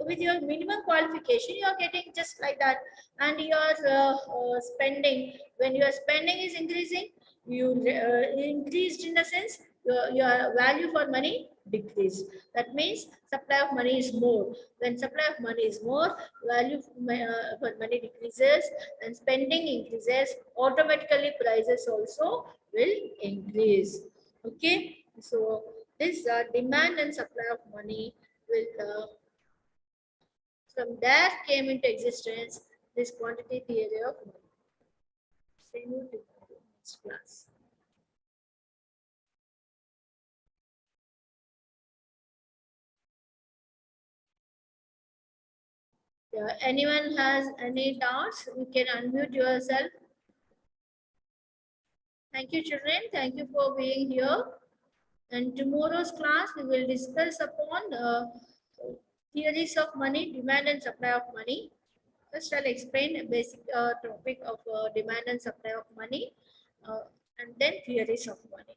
With your minimum qualification, you are getting just like that, and your spending. When your spending is increasing, you increased in the sense your value for money decreased. That means supply of money is more. When supply of money is more, value for money decreases, and spending increases. Automatically, prices also will increase. Okay, so this demand and supply of money will from there came into existence this quantity theory of money. Same with the next class. Yeah, anyone has any doubts, you can unmute yourself. Thank you, children. Thank you for being here. And tomorrow's class, we will discuss upon theories of money, demand and supply of money. First, I'll explain a basic topic of demand and supply of money, and then theories of money.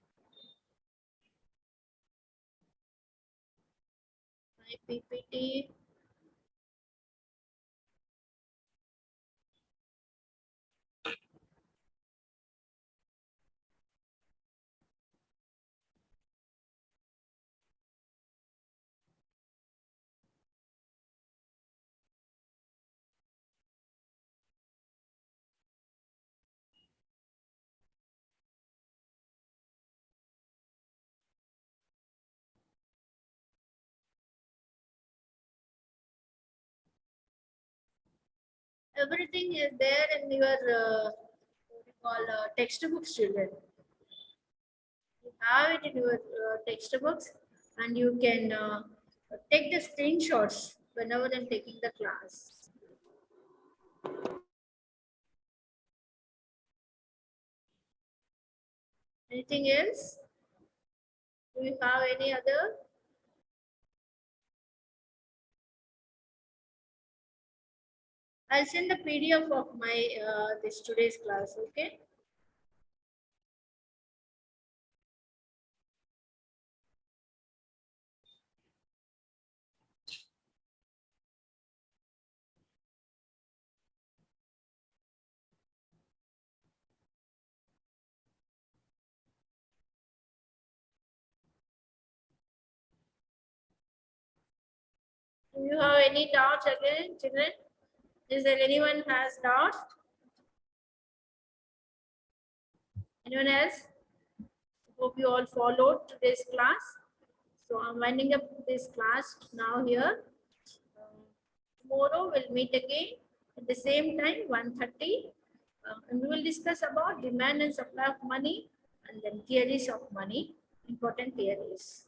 My PPT. Everything is there in your what you call textbooks, children. You have it in your textbooks, and you can take the screenshots whenever I'm taking the class. Anything else? Do you have any other? I'll send the PDF of my this today's class. Okay. Do you have any doubts again, children? Is there anyone has doubts? Anyone else? Hope you all followed today's class. So I'm winding up this class now here. Tomorrow we'll meet again at the same time, 1:30. And we will discuss about demand and supply of money, and then theories of money, important theories.